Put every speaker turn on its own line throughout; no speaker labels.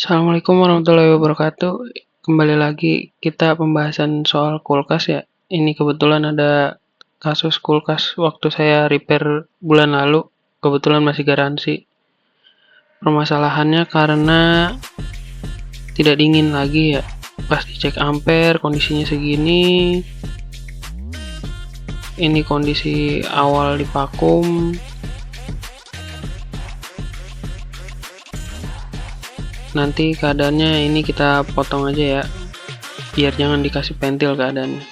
Assalamualaikum warahmatullahi wabarakatuh. Kembali lagi kita pembahasan soal kulkas ya. Ini kebetulan ada kasus kulkas waktu saya repair bulan lalu. Kebetulan masih garansi. Permasalahannya karena tidak dingin lagi ya. Pas dicek ampere kondisinya segini. Ini kondisi awal di vakum. Nanti keadaannya ini kita potong aja ya, biar jangan dikasih pentil keadaannya.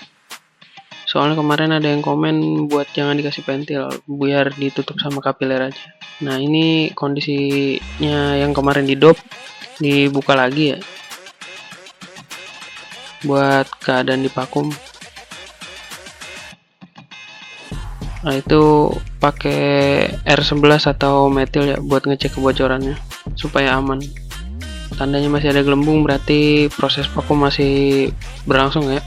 Soalnya kemarin ada yang komen buat jangan dikasih pentil, biar ditutup sama kapiler aja. Nah ini kondisinya yang kemarin didop, dibuka lagi ya, buat keadaan di vakum. Nah itu pakai R11 atau metil ya, buat ngecek kebocorannya supaya aman. Tandanya masih ada gelembung berarti proses vakum masih berlangsung ya.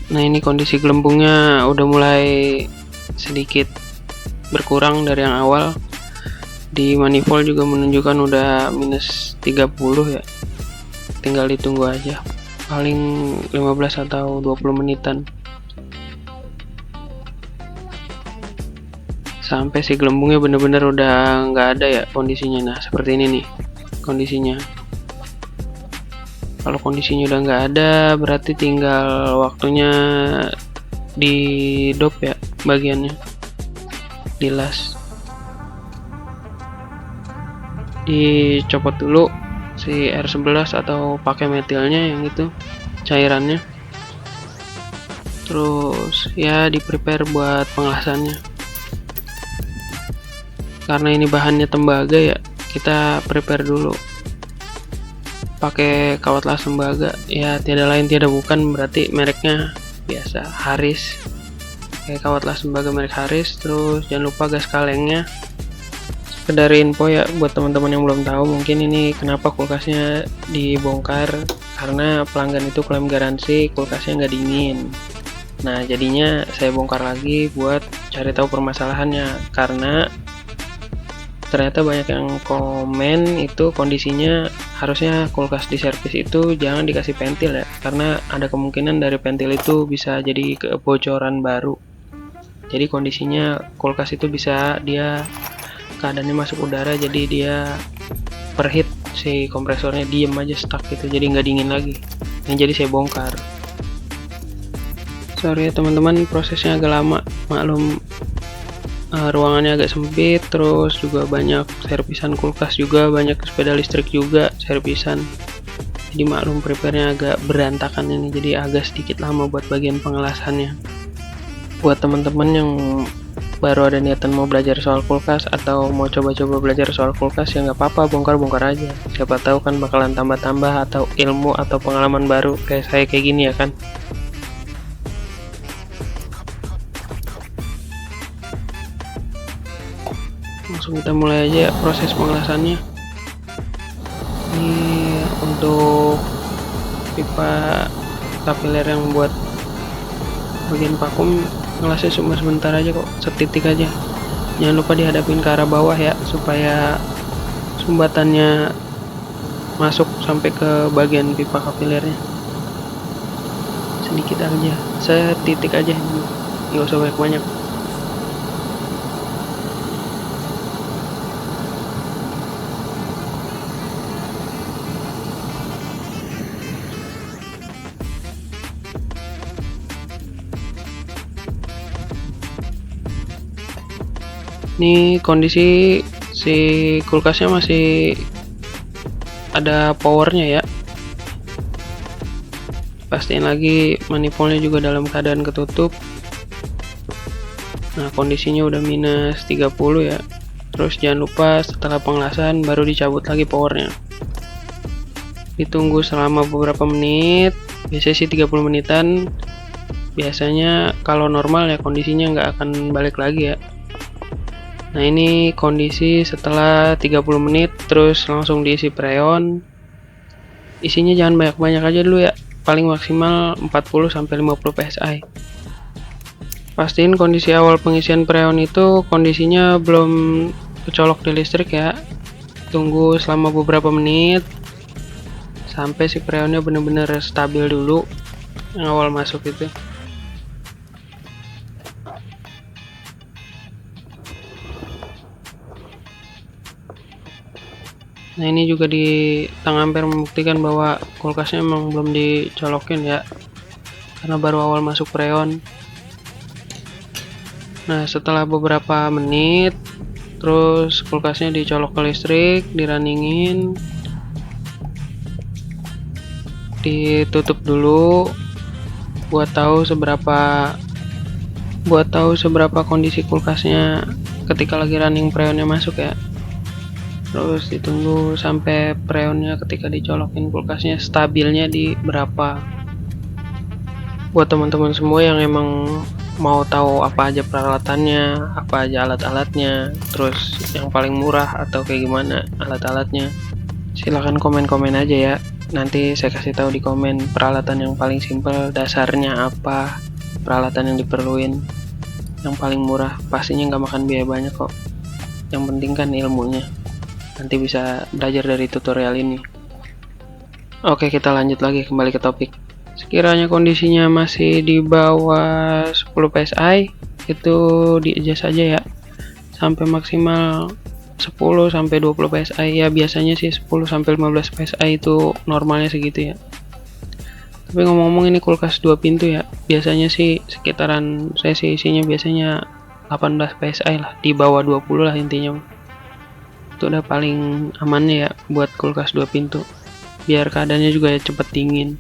Nah ini kondisi gelembungnya udah mulai sedikit berkurang dari yang awal. Di manifold juga menunjukkan udah minus 30 ya. Tinggal ditunggu aja. Paling 15 atau 20 menitan. Sampai si gelembungnya bener-bener udah nggak ada ya kondisinya. Nah seperti ini nih kondisinya. Kalau kondisinya udah nggak ada berarti tinggal waktunya di dop ya bagiannya, dilas, dicopot dulu si R11 atau pakai metilnya yang itu cairannya, terus ya di prepare buat pengelasannya. Karena ini bahannya tembaga ya, kita prepare dulu pakai kawat las tembaga ya, tiada lain tiada bukan berarti mereknya biasa Haris, kayak kawat las tembaga merek Haris. Terus jangan lupa gas kalengnya. Sekedar info ya buat teman-teman yang belum tahu, mungkin ini kenapa kulkasnya dibongkar, karena pelanggan itu klaim garansi kulkasnya nggak dingin. Nah jadinya saya bongkar lagi buat cari tahu permasalahannya, karena ternyata banyak yang komen itu kondisinya harusnya kulkas di servis itu jangan dikasih pentil ya, karena ada kemungkinan dari pentil itu bisa jadi kebocoran baru. Jadi kondisinya kulkas itu bisa dia keadaannya masuk udara, jadi dia perheat, si kompresornya diem aja stuck gitu, jadi nggak dingin lagi. Yang jadi saya bongkar. Sorry ya teman-teman, prosesnya agak lama, maklum. Ruangannya agak sempit, terus juga banyak servisan kulkas juga, banyak sepeda listrik juga servisan, jadi maklum prepare-nya agak berantakan ini, jadi agak sedikit lama buat bagian pengelasannya. Buat teman-teman yang baru ada niatan mau belajar soal kulkas atau mau coba-coba belajar soal kulkas ya nggak apa-apa, bongkar-bongkar aja, siapa tahu kan bakalan tambah-tambah atau ilmu atau pengalaman baru kayak saya kayak gini ya kan. Langsung kita mulai aja proses pengelasannya. Ini untuk pipa kapiler yang buat bagian vakum, ngelasnya cuma sebentar aja kok, setitik aja. Jangan lupa dihadapin ke arah bawah ya, supaya sumbatannya masuk sampai ke bagian pipa kapilernya. Sedikit aja, setitik aja, nggak usah banyak-banyak. Ini kondisi si kulkasnya masih ada powernya ya. Pastiin lagi manifoldnya juga dalam keadaan ketutup. Nah kondisinya udah minus 30 ya. Terus jangan lupa setelah pengelasan baru dicabut lagi powernya. Ditunggu selama beberapa menit, biasanya sih 30 menitan. biasanya kalau normal ya kondisinya nggak akan balik lagi ya. Nah ini kondisi setelah 30 menit terus langsung diisi freon. Isinya jangan banyak-banyak aja dulu ya, paling maksimal 40-50 psi. Pastiin kondisi awal pengisian freon itu kondisinya belum kecolok di listrik ya. Tunggu selama beberapa menit sampai si freonnya benar-benar stabil dulu yang awal masuk itu. Nah ini juga di tang ampere membuktikan bahwa kulkasnya emang belum dicolokin ya, karena baru awal masuk freon. Nah setelah beberapa menit terus kulkasnya dicolok ke listrik, dirunningin, ditutup dulu buat tahu seberapa kondisi kulkasnya ketika lagi running freonnya masuk ya. Terus ditunggu sampai freonnya ketika dicolokin kulkasnya stabilnya di berapa. Buat teman-teman semua yang emang mau tahu apa aja peralatannya, apa aja alat-alatnya, terus yang paling murah atau kayak gimana alat-alatnya, silahkan komen-komen aja ya. Nanti saya kasih tahu di komen peralatan yang paling simpel, dasarnya apa, peralatan yang diperluin, yang paling murah, pastinya nggak makan biaya banyak kok. Yang penting kan ilmunya. Nanti bisa belajar dari tutorial ini. Oke, kita lanjut lagi kembali ke topik. Sekiranya kondisinya masih di bawah 10 psi, itu di-adjust aja ya. Sampai maksimal 10-20 psi ya, biasanya sih 10-15 psi itu normalnya segitu ya. Tapi ngomong-ngomong ini kulkas 2 pintu ya, biasanya sih sekitaran saya sih isinya biasanya 18 psi lah, di bawah 20 lah intinya. Itu udah paling amannya ya buat kulkas 2 pintu, biar keadaannya juga ya cepet dingin.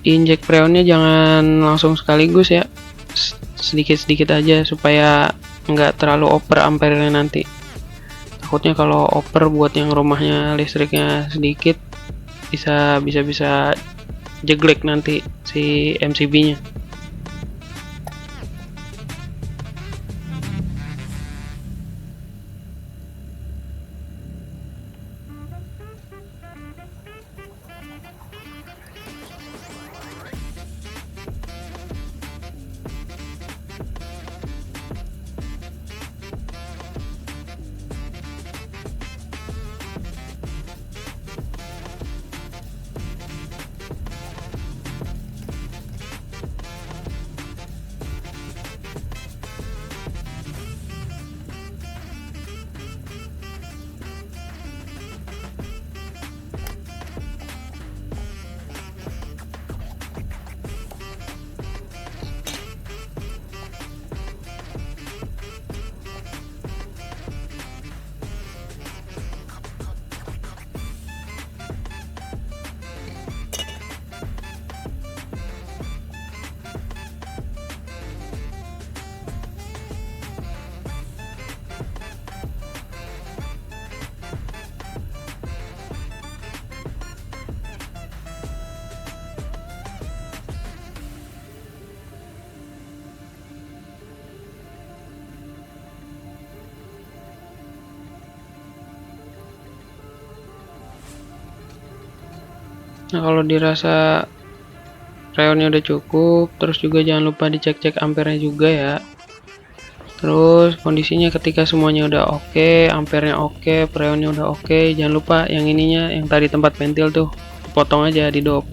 Injek freonnya jangan langsung sekaligus ya, sedikit-sedikit aja supaya nggak terlalu over ampernya nanti. Takutnya kalau over buat yang rumahnya listriknya sedikit bisa jeglek nanti si MCB-nya. Nah kalau dirasa freonnya udah cukup, terus juga jangan lupa dicek-cek ampernya juga ya. Terus kondisinya ketika semuanya udah oke, ampernya oke, freonnya udah oke, jangan lupa yang ininya, yang tadi tempat ventil tuh potong aja di dop.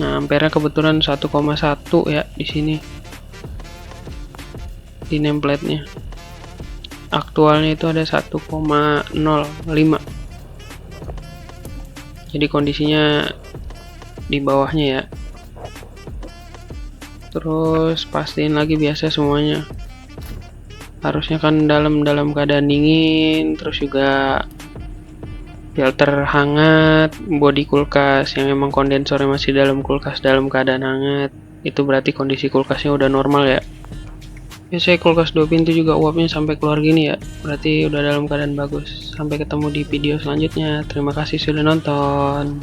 Nah ampernya kebetulan 1,1 ya di sini di nameplate-nya. Aktualnya itu ada 1,05. Jadi kondisinya di bawahnya ya. Terus pastiin lagi biasa semuanya. Harusnya kan dalam keadaan dingin, terus juga filter hangat, bodi kulkas yang emang kondensornya masih dalam kulkas dalam keadaan hangat, itu berarti kondisi kulkasnya udah normal ya. Biasanya kulkas 2 pintu juga uapnya sampai keluar gini ya, berarti udah dalam keadaan bagus. Sampai ketemu di video selanjutnya. Terima kasih sudah nonton.